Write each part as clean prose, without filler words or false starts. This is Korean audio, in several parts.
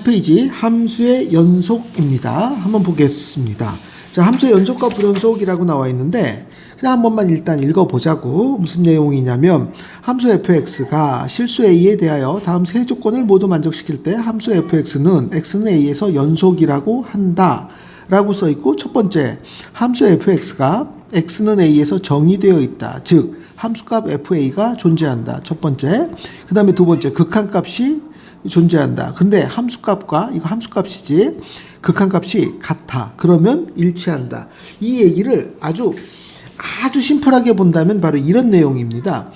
80페이지 함수의 연속입니다. 한번 보겠습니다. 자, 함수의 연속과 불연속이라고 나와 있는데 그냥 한 번만 일단 읽어보자고. 무슨 내용이냐면 함수 fx가 실수 a에 대하여 다음 세 조건을 모두 만족시킬 때 함수 fx는 x는 a에서 연속이라고 한다 라고 써있고, 첫 번째 함수 fx가 x는 a에서 정의되어 있다, 즉 함수값 fa가 존재한다, 첫 번째. 그 다음에 두 번째, 극한값이 존재한다. 근데 함수값과, 이거 함수값이지, 극한값이 같아. 그러면 일치한다. 이 얘기를 아주 심플하게 본다면 바로 이런 내용입니다.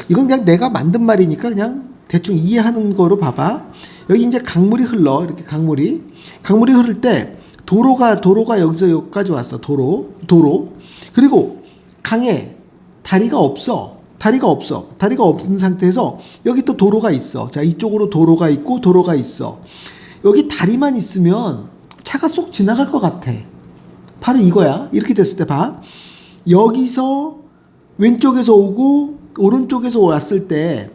이건 그냥 내가 만든 말이니까 그냥 대충 이해하는 거로 봐봐. 여기 이제 강물이 흘러. 이렇게 강물이 흐를 때 도로가 여기서 여기까지 왔어. 도로. 그리고 강에 다리가 없는 상태에서 여기 또 도로가 있어. 자, 이쪽으로 도로가 있고 도로가 있어. 여기 다리만 있으면 차가 쏙 지나갈 것 같아. 바로 이거야. 이렇게 됐을 때 봐. 여기서 왼쪽에서 오고 오른쪽에서 왔을 때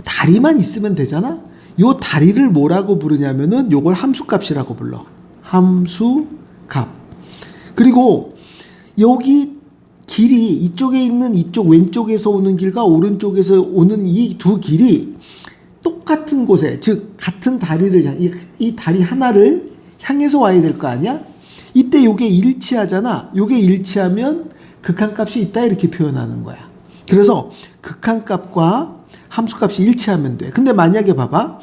다리만 있으면 되잖아. 요 다리를 뭐라고 부르냐면은 요걸 함수값이라고 불러. 함수값. 그리고 여기 길이, 이쪽에 있는 이쪽 왼쪽에서 오는 길과 오른쪽에서 오는 이 두 길이 똑같은 곳에, 즉 같은 다리를 이 다리 하나를 향해서 와야 될 거 아니야? 이때 요게 일치하잖아. 요게 일치하면 극한값이 있다, 이렇게 표현하는 거야. 그래서 극한값과 함수값이 일치하면 돼. 근데 만약에 봐봐,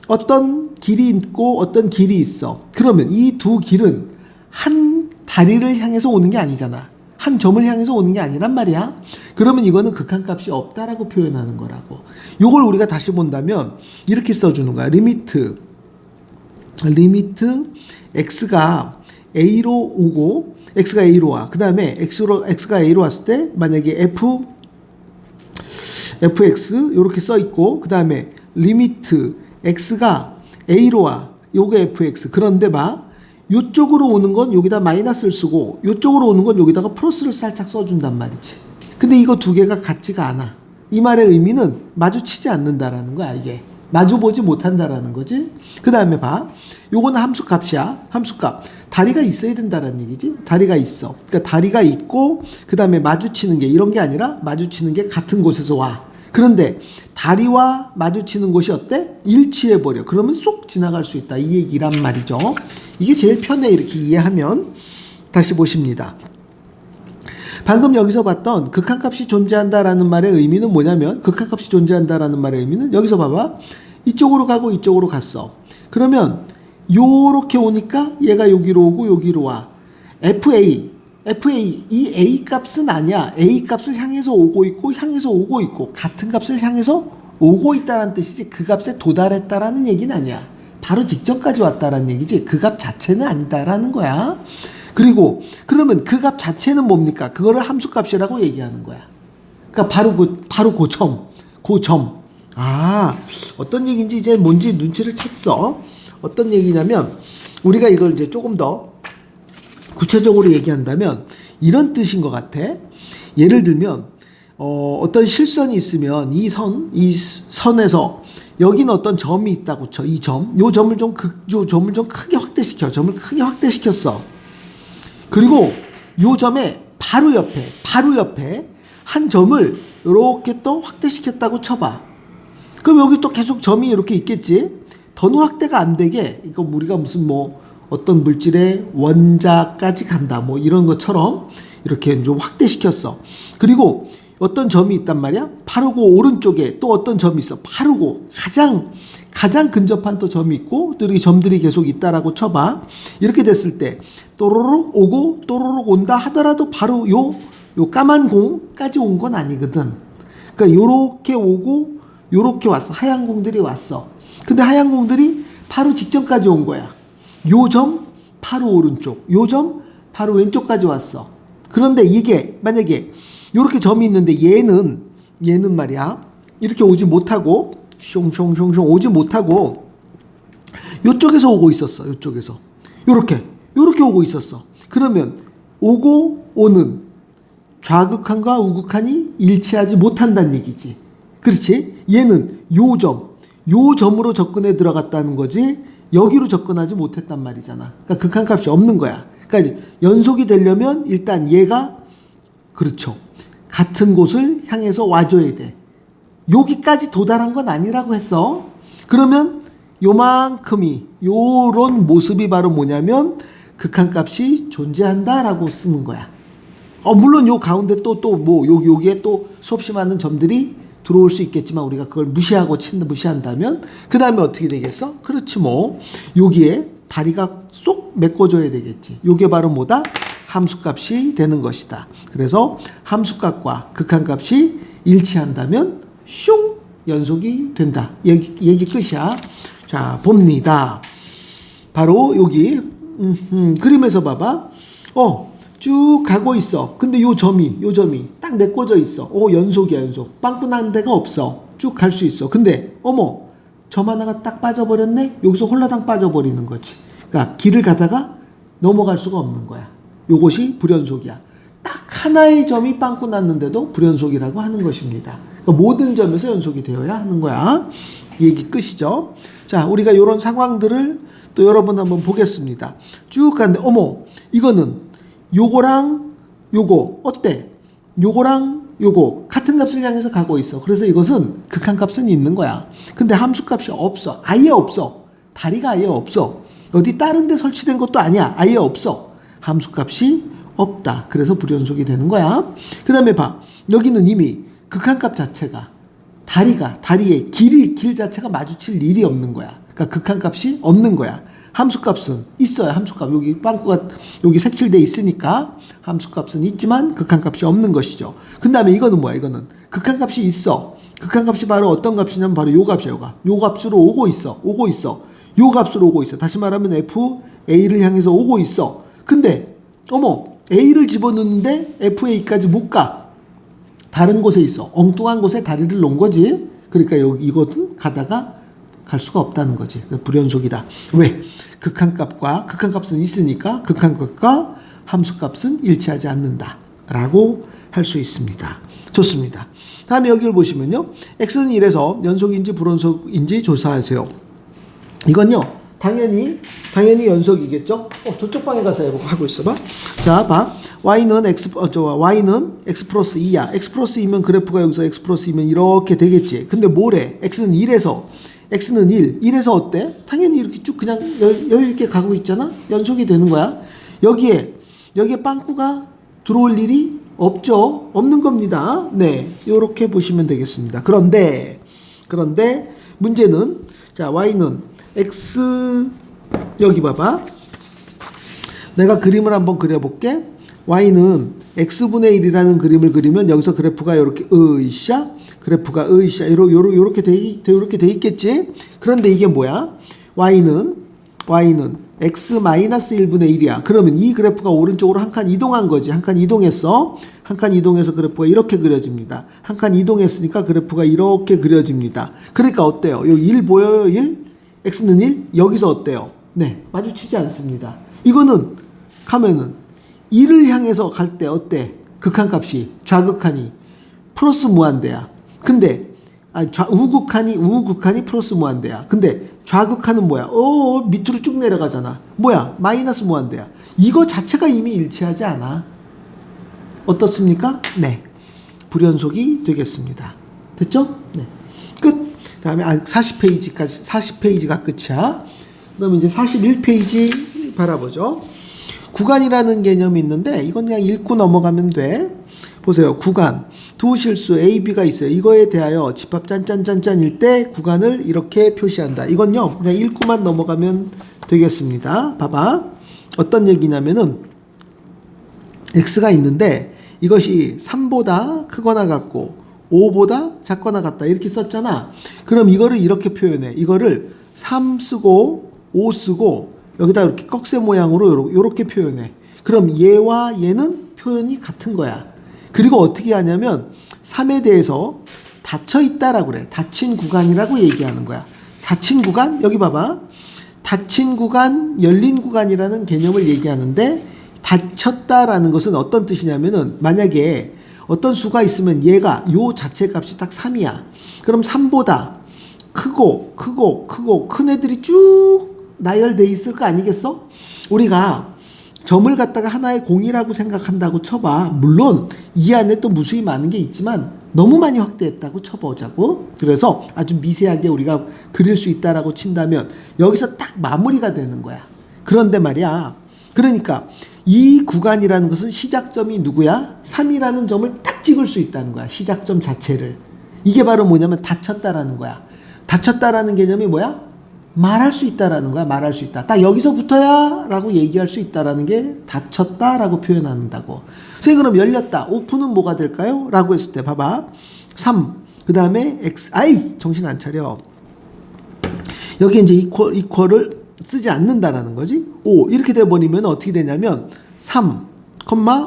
어떤 길이 있고 어떤 길이 있어. 그러면 이 두 길은 한 다리를 향해서 오는 게 아니잖아. 한 점을 향해서 오는 게 아니란 말이야. 그러면 이거는 극한값이 없다라고 표현하는 거라고. 요걸 우리가 다시 본다면 이렇게 써주는 거야. 리미트 x가 a로 오고 x가 a로 와. 그 다음에 x가 a로 왔을 때 만약에 fx 요렇게 써 있고, 그 다음에 리미트 x가 a로 와. 요게 fx. 그런데 봐, 요쪽으로 오는 건 여기다 마이너스를 쓰고 요쪽으로 오는 건 여기다가 플러스를 살짝 써준단 말이지. 근데 이거 두 개가 같지가 않아. 이 말의 의미는 마주치지 않는다라는 거야. 이게 마주보지 못한다라는 거지. 그 다음에 봐, 요거는 함수값이야. 함수값. 다리가 있어야 된다라는 얘기지. 다리가 있어. 그러니까 다리가 있고 그 다음에 마주치는 게 이런 게 아니라 마주치는 게 같은 곳에서 와. 그런데 다리와 마주치는 곳이 어때? 일치해버려. 그러면 쏙 지나갈 수 있다, 이 얘기란 말이죠. 이게 제일 편해. 이렇게 이해하면. 다시 보십니다. 방금 여기서 봤던 극한값이 존재한다라는 말의 의미는 뭐냐면, 극한값이 존재한다라는 말의 의미는 여기서 봐봐. 이쪽으로 가고 이쪽으로 갔어. 그러면 요렇게 오니까 얘가 여기로 오고 여기로 와. FA 이 A 값은 아니야. A 값을 향해서 오고 있고 같은 값을 향해서 오고 있다는 뜻이지 그 값에 도달했다라는 얘기는 아니야. 바로 직전까지 왔다라는 얘기지 그 값 자체는 아니다라는 거야. 그리고 그러면 그 값 자체는 뭡니까? 그거를 함수값이라고 얘기하는 거야. 그러니까 바로 그 점. 아, 어떤 얘기인지 이제 뭔지 눈치를 챘어. 어떤 얘기냐면 우리가 이걸 이제 조금 더 구체적으로 얘기한다면 이런 뜻인 것 같아. 예를 들면 어떤 실선이 있으면 이 선에서 여기는 어떤 점이 있다고 쳐. 요 점을 좀 크게 확대시켜. 점을 크게 확대시켰어. 그리고 요 점에 바로 옆에 한 점을 이렇게 또 확대시켰다고 쳐봐. 그럼 여기 또 계속 점이 이렇게 있겠지. 더는 확대가 안 되게, 이거 우리가 무슨 어떤 물질의 원자까지 간다, 이런 것처럼 이렇게 좀 확대시켰어. 그리고 어떤 점이 있단 말이야. 바로 그 오른쪽에 또 어떤 점이 있어. 바로 그 가장 근접한 또 점이 있고 또 이렇게 점들이 계속 있다라고 쳐봐. 이렇게 됐을 때 또로록 오고 또로록 온다 하더라도 바로 요 까만 공까지 온 건 아니거든. 그러니까 요렇게 오고 요렇게 왔어. 하얀 공들이 왔어. 근데 하얀 공들이 바로 직전까지 온 거야. 요 점 바로 오른쪽, 요 점 바로 왼쪽까지 왔어. 그런데 이게 만약에 요렇게 점이 있는데 얘는 말이야, 이렇게 오지 못하고 숑숑숑숑 오지 못하고 요쪽에서 오고 있었어. 요쪽에서 요렇게 오고 있었어. 그러면 오고 오는 좌극한과 우극한이 일치하지 못한다는 얘기지. 그렇지? 얘는 요 점으로 접근해 들어갔다는 거지. 여기로 접근하지 못했단 말이잖아. 그러니까 극한값이 없는 거야. 그러니까 연속이 되려면 일단 얘가 그렇죠. 같은 곳을 향해서 와줘야 돼. 여기까지 도달한 건 아니라고 했어. 그러면 요만큼이 요런 모습이 바로 뭐냐면 극한값이 존재한다라고 쓰는 거야. 물론 요 가운데 또 뭐 여기에 또 수없이 많은 점들이 들어올 수 있겠지만 우리가 그걸 무시한다면 그 다음에 어떻게 되겠어? 그렇지 뭐 여기에 다리가 쏙 메꿔줘야 되겠지. 요게 바로 뭐다? 함수값이 되는 것이다. 그래서 함수값과 극한값이 일치한다면 슝 연속이 된다. 얘기 끝이야. 자 봅니다. 바로 여기 그림에서 봐봐. 쭉 가고 있어. 근데 요 점이 딱 메꿔져 있어. 연속이야 연속. 빵꾸 난 데가 없어. 쭉 갈 수 있어. 근데 점 하나가 딱 빠져버렸네. 여기서 홀라당 빠져버리는 거지. 그러니까 길을 가다가 넘어갈 수가 없는 거야. 요것이 불연속이야. 딱 하나의 점이 빵꾸 났는데도 불연속이라고 하는 것입니다. 그러니까 모든 점에서 연속이 되어야 하는 거야. 얘기 끝이죠. 자, 우리가 이런 상황들을 또 여러 번 한번 보겠습니다. 쭉 가는데 이거는 요거랑 요거 어때? 요거랑 요거 같은 값을 향해서 가고 있어. 그래서 이것은 극한값은 있는 거야. 근데 함수값이 없어. 아예 없어. 다리가 아예 없어. 어디 다른 데 설치된 것도 아니야. 아예 없어. 함수값이 없다. 그래서 불연속이 되는 거야. 그 다음에 봐. 여기는 이미 극한값 자체가 다리의 길 자체가 마주칠 일이 없는 거야. 그러니까 극한값이 없는 거야. 함수값은 있어요. 함수값. 여기 빵꾸가 여기 색칠돼 있으니까 함수값은 있지만 극한값이 없는 것이죠. 그 다음에 이거는 뭐야? 이거는 극한값이 있어. 극한값이 바로 어떤 값이냐면 바로 요 값이야. 요 값으로 오고 있어. 요 값으로 오고 있어. 다시 말하면 FA를 향해서 오고 있어. 근데 A를 집어넣는데 FA까지 못 가. 다른 곳에 있어. 엉뚱한 곳에 다리를 놓은 거지. 그러니까 이것은 가다가 갈 수가 없다는 거지. 불연속이다. 왜? 극한값은 있으니까 극한값과 함수값은 일치하지 않는다 라고 할 수 있습니다. 좋습니다. 다음에 여기를 보시면요. x는 1에서 연속인지 불연속인지 조사하세요. 이건요. 당연히 연속이겠죠. 저쪽 방에 가서 하고 있어봐. 자, 봐. y는 x 플러스 2야. x 플러스 2면 그래프가 여기서 x 플러스 2면 이렇게 되겠지. 근데 뭐래? x는 1에서 어때? 당연히 이렇게 쭉 그냥 여유 있게 가고 있잖아. 연속이 되는 거야. 여기에 빵꾸가 들어올 일이 없죠. 없는 겁니다. 네, 이렇게 보시면 되겠습니다. 그런데 문제는 자 y는 x 여기 봐봐. 내가 그림을 한번 그려볼게. y는 x분의 1이라는 그림을 그리면 여기서 그래프가 이렇게 그래프가 요렇게 돼 있겠지. 그런데 이게 뭐야? y는 x-1분의 1이야. 그러면 이 그래프가 오른쪽으로 한 칸 이동한 거지. 한 칸 이동해서 그래프가 이렇게 그려집니다. 한 칸 이동했으니까 그래프가 이렇게 그려집니다. 그러니까 어때요? 여기 1 보여요? 1? x는 1? 여기서 어때요? 네, 마주치지 않습니다. 이거는 가면은 1을 향해서 갈 때 어때? 극한값이 좌극한이 플러스 무한대야. 근데 우극한이 플러스 무한대야. 근데 좌극한은 뭐야? 밑으로 쭉 내려가잖아. 뭐야? 마이너스 무한대야. 이거 자체가 이미 일치하지 않아. 어떻습니까? 네. 불연속이 되겠습니다. 됐죠? 네. 끝. 다음에 40페이지가 끝이야. 그럼 이제 41페이지 바라보죠. 구간이라는 개념이 있는데 이건 그냥 읽고 넘어가면 돼. 보세요. 구간. 두 실수 A, B가 있어요. 이거에 대하여 집합 짠짠짠짠일 때 구간을 이렇게 표시한다. 이건요. 그냥 읽고만 넘어가면 되겠습니다. 봐봐. 어떤 얘기냐면은 X가 있는데 이것이 3보다 크거나 같고 5보다 작거나 같다. 이렇게 썼잖아. 그럼 이거를 이렇게 표현해. 이거를 3 쓰고 5 쓰고 여기다 이렇게 꺽쇠 모양으로 이렇게 표현해. 그럼 얘와 얘는 표현이 같은 거야. 그리고 어떻게 하냐면 3에 대해서 닫혀있다라고 그래. 닫힌 구간이라고 얘기하는 거야. 닫힌 구간? 여기 봐봐. 닫힌 구간, 열린 구간이라는 개념을 얘기하는데 닫혔다라는 것은 어떤 뜻이냐면은 만약에 어떤 수가 있으면 얘가 요 자체 값이 딱 3이야. 그럼 3보다 크고 큰 애들이 쭉 나열돼 있을 거 아니겠어? 우리가 점을 갖다가 하나의 공이라고 생각한다고 쳐봐. 물론 이 안에 또 무수히 많은 게 있지만 너무 많이 확대했다고 쳐보자고. 그래서 아주 미세하게 우리가 그릴 수 있다라고 친다면 여기서 딱 마무리가 되는 거야. 그런데 말이야. 그러니까 이 구간이라는 것은 시작점이 누구야? 3이라는 점을 딱 찍을 수 있다는 거야. 시작점 자체를. 이게 바로 뭐냐면 닫혔다라는 거야. 닫혔다라는 개념이 뭐야? 말할 수 있다라는 거야. 말할 수 있다. 딱 여기서부터야 라고 얘기할 수 있다라는 게 닫혔다라고 표현한다고. 선생님 그럼 열렸다. 오픈은 뭐가 될까요? 라고 했을 때 봐봐. 3. 그 다음에 x. 아이 정신 안 차려. 여기 이제 이퀄을 쓰지 않는다라는 거지. 5. 이렇게 돼버리면 어떻게 되냐면 3,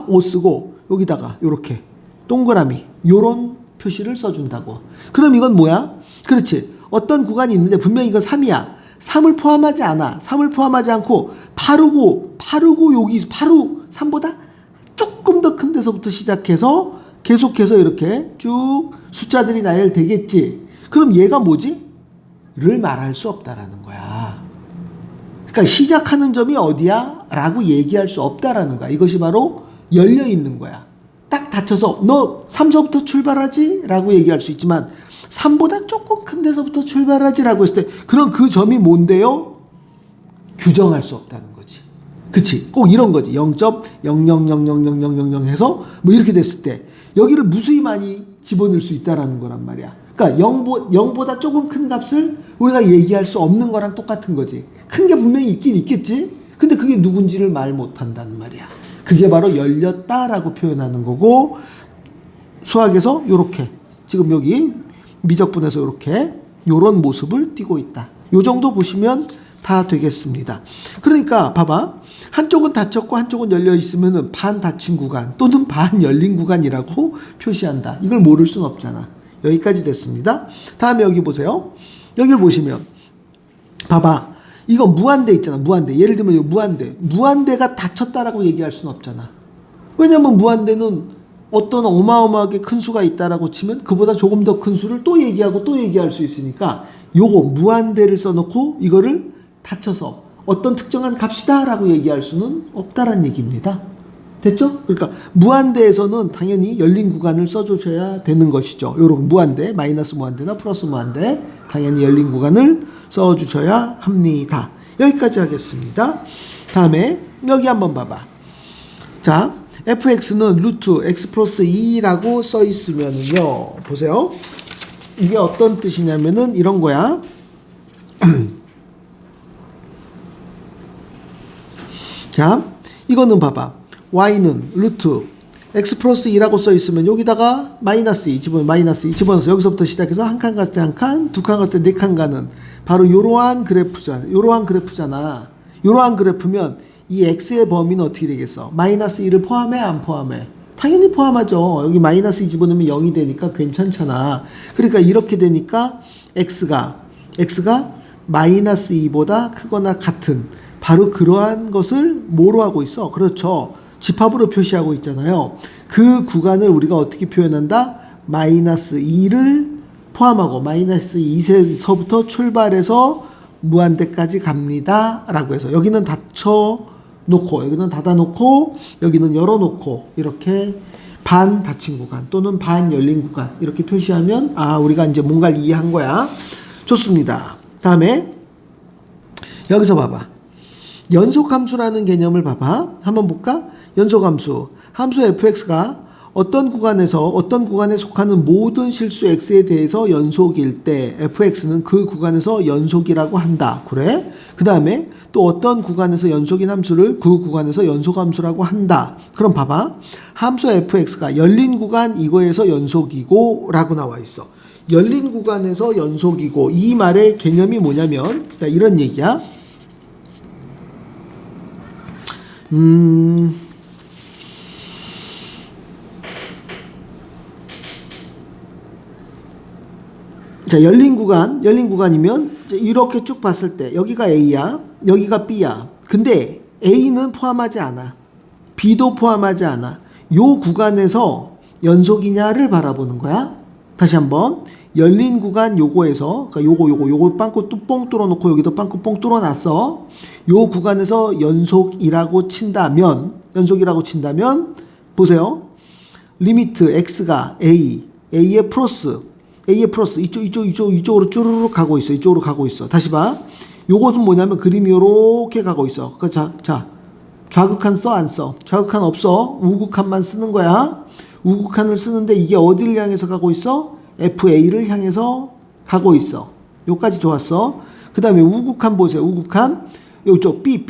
5 쓰고 여기다가 요렇게 동그라미 요런 표시를 써준다고. 그럼 이건 뭐야? 그렇지. 어떤 구간이 있는데 분명히 이건 3이야. 3을 포함하지 않아. 3을 포함하지 않고 바르고 여기 바로 3보다 조금 더 큰 데서부터 시작해서 계속해서 이렇게 쭉 숫자들이 나열되겠지. 그럼 얘가 뭐지? 를 말할 수 없다라는 거야. 그러니까 시작하는 점이 어디야? 라고 얘기할 수 없다라는 거야. 이것이 바로 열려 있는 거야. 딱 닫혀서 너 3서부터 출발하지? 라고 얘기할 수 있지만 3보다 조금 큰 데서부터 출발하지 라고 했을 때 그럼 그 점이 뭔데요? 규정할 수 없다는 거지. 그치? 꼭 이런 거지. 0.00000000 해서 뭐 이렇게 됐을 때 여기를 무수히 많이 집어넣을 수 있다라는 거란 말이야. 그러니까 0보다 조금 큰 값을 우리가 얘기할 수 없는 거랑 똑같은 거지. 큰 게 분명히 있긴 있겠지. 근데 그게 누군지를 말 못한다는 말이야. 그게 바로 열렸다라고 표현하는 거고 수학에서 요렇게 지금 여기 미적분에서 이렇게 요런 모습을 띠고 있다. 요 정도 보시면 다 되겠습니다. 그러니까 봐봐. 한쪽은 닫혔고 한쪽은 열려 있으면 반 닫힌 구간 또는 반 열린 구간이라고 표시한다. 이걸 모를 순 없잖아. 여기까지 됐습니다. 다음에 여기 보세요. 여기를 보시면 봐봐. 이거 무한대 있잖아. 무한대. 예를 들면 이거 무한대. 무한대가 닫혔다라고 얘기할 수는 없잖아. 왜냐면 무한대는 어떤 어마어마하게 큰 수가 있다라고 치면 그보다 조금 더 큰 수를 또 얘기하고 또 얘기할 수 있으니까 요거 무한대를 써놓고 이거를 닫혀서 어떤 특정한 값이다 라고 얘기할 수는 없다라는 얘기입니다. 됐죠? 그러니까 무한대에서는 당연히 열린 구간을 써주셔야 되는 것이죠. 요런 무한대, 마이너스 무한대나 플러스 무한대 당연히 열린 구간을 써주셔야 합니다. 여기까지 하겠습니다. 다음에 여기 한번 봐봐. 자, fx는 루트 x 플러스 2라고 써 있으면은요, 보세요. 이게 어떤 뜻이냐면은 이런 거야. 자, 이거는 봐봐. y는 루트 x 플러스 2라고 써 있으면 여기다가 마이너스 2 집어넣으면 마이너스 2 집어넣어서 여기서부터 시작해서 한 칸 갔을 때 한 칸, 두 칸 갔을 때 네 칸 가는 바로 요러한 그래프잖아. 요러한 그래프면 이 x의 범위는 어떻게 되겠어? 마이너스 2를 포함해 안 포함해? 당연히 포함하죠. 여기 마이너스 2 집어넣으면 0이 되니까 괜찮잖아. 그러니까 이렇게 되니까 x가 마이너스 2보다 크거나 같은 바로 그러한 것을 뭐로 하고 있어? 그렇죠. 집합으로 표시하고 있잖아요. 그 구간을 우리가 어떻게 표현한다? 마이너스 2를 포함하고 마이너스 2에서부터 출발해서 무한대까지 갑니다. 라고 해서 여기는 닫혀놓고 여기는 닫아놓고 여기는 열어놓고 이렇게 반 닫힌 구간 또는 반 열린 구간 이렇게 표시하면 아 우리가 이제 뭔가를 이해한 거야. 좋습니다. 다음에 여기서 봐봐. 연속함수라는 개념을 봐봐. 한번 볼까? 연속함수. 함수 fx가 어떤 구간에 속하는 모든 실수 x에 대해서 연속일 때 fx는 그 구간에서 연속이라고 한다. 그래? 그 다음에 또 어떤 구간에서 연속인 함수를 그 구간에서 연속함수라고 한다. 그럼 봐봐. 함수 fx가 열린 구간 이거에서 연속이고 라고 나와 있어. 열린 구간에서 연속이고 이 말의 개념이 뭐냐면 이런 얘기야. 자, 열린 구간이면 이렇게 쭉 봤을 때 여기가 A야, 여기가 B야. 근데 A는 포함하지 않아. B도 포함하지 않아. 요 구간에서 연속이냐를 바라보는 거야. 다시 한번 열린 구간 요거에서 그러니까 요거 빵꾸 뻥 뚫어놓고 여기도 빵꾸 뻥 뚫어놨어. 요 구간에서 연속이라고 친다면 보세요. 리미트 x가 a의 플러스 이쪽으로 쭈르륵 가고 있어. 이쪽으로 가고 있어. 다시 봐. 요것은 뭐냐면 그림이 요렇게 가고 있어. 자, 좌극한 써 안 써? 좌극한 없어. 우극한만 쓰는 거야. 우극한을 쓰는데 이게 어디를 향해서 가고 있어? FA를 향해서 가고 있어. 요까지 좋았어. 그 다음에 우극한 보세요. 우극한 요쪽 B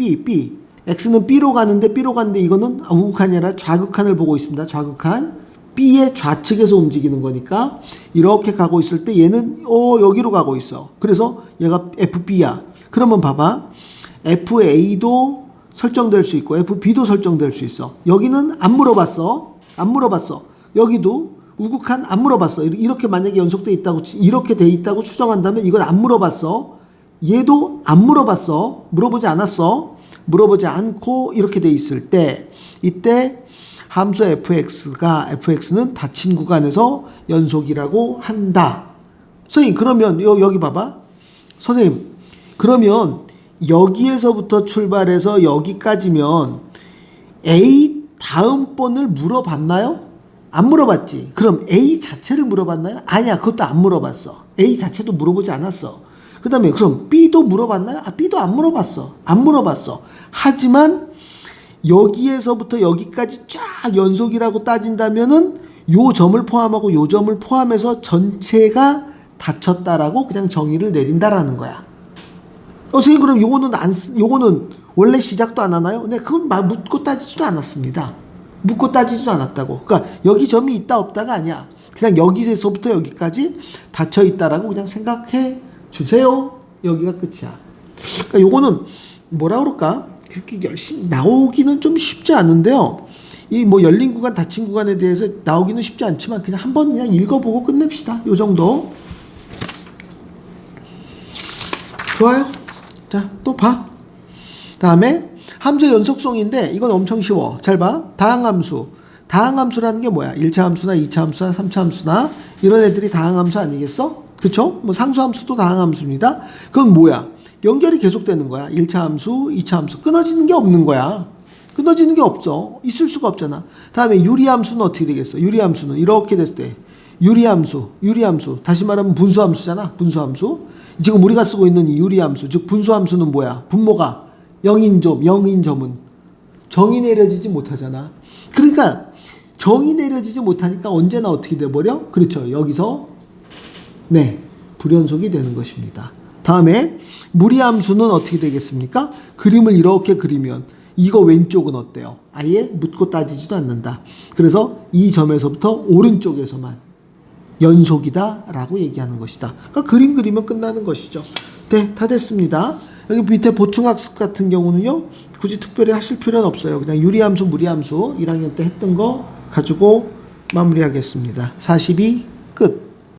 X는 B로 가는데 이거는 우극한이 아니라 좌극한을 보고 있습니다. 좌극한 B의 좌측에서 움직이는 거니까 이렇게 가고 있을 때 얘는 여기로 가고 있어. 그래서 얘가 FB야. 그러면 봐봐. FA도 설정될 수 있고 FB도 설정될 수 있어. 여기는 안 물어봤어. 여기도 우극한 안 물어봤어. 이렇게 만약에 연속돼 있다고 이렇게 돼 있다고 추정한다면 이건 안 물어봤어. 얘도 안 물어봤어. 물어보지 않았어. 물어보지 않고 이렇게 돼 있을 때 이때 함수 fx는 닫힌 구간에서 연속이라고 한다. 선생님 그러면 여기 봐봐. 선생님 그러면 여기에서부터 출발해서 여기까지면 A 다음번을 물어봤나요? 안 물어봤지. 그럼 A 자체를 물어봤나요? 아니야. 그것도 안 물어봤어. A 자체도 물어보지 않았어. 그 다음에 그럼 B도 물어봤나요? B도 안 물어봤어. 하지만 여기에서부터 여기까지 쫙 연속이라고 따진다면은 요 점을 포함하고 요 점을 포함해서 전체가 닫혔다라고 그냥 정의를 내린다라는 거야. 선생님 그럼 요거는 원래 시작도 안 하나요? 네, 그건 묻고 따지지도 않았습니다. 묻고 따지지도 않았다고. 그러니까 여기 점이 있다 없다가 아니야. 그냥 여기서부터 여기까지 닫혀 있다라고 그냥 생각해 주세요. 여기가 끝이야. 그러니까 요거는 뭐라 그럴까? 그렇게 열심히 나오기는 좀 쉽지 않은데요. 이 뭐 열린 구간, 닫힌 구간에 대해서 나오기는 쉽지 않지만 그냥 한번 그냥 읽어보고 끝냅시다. 요 정도. 좋아요. 자, 또 봐. 다음에 함수의 연속성인데 이건 엄청 쉬워. 잘 봐. 다항함수. 다항함수라는 게 뭐야? 1차 함수나 2차 함수나 3차 함수나 이런 애들이 다항함수 아니겠어? 그쵸? 뭐 상수함수도 다항함수입니다. 그건 뭐야? 연결이 계속되는 거야. 1차 함수, 2차 함수. 끊어지는 게 없는 거야. 끊어지는 게 없어. 있을 수가 없잖아. 다음에 유리함수는 어떻게 되겠어? 유리함수는 이렇게 됐을 때 유리함수. 다시 말하면 분수함수잖아. 분수함수. 지금 우리가 쓰고 있는 이 유리함수, 즉 분수함수는 뭐야? 분모가 0인점은 정이 내려지지 못하잖아. 그러니까 정이 내려지지 못하니까 언제나 어떻게 돼버려? 그렇죠. 여기서 불연속이 되는 것입니다. 다음에 무리함수는 어떻게 되겠습니까? 그림을 이렇게 그리면 이거 왼쪽은 어때요? 아예 묻고 따지지도 않는다. 그래서 이 점에서부터 오른쪽에서만 연속이다 라고 얘기하는 것이다. 그러니까 그림 그리면 끝나는 것이죠. 네, 다 됐습니다. 여기 밑에 보충학습 같은 경우는요, 굳이 특별히 하실 필요는 없어요. 그냥 유리함수, 무리함수 1학년 때 했던 거 가지고 마무리하겠습니다. 42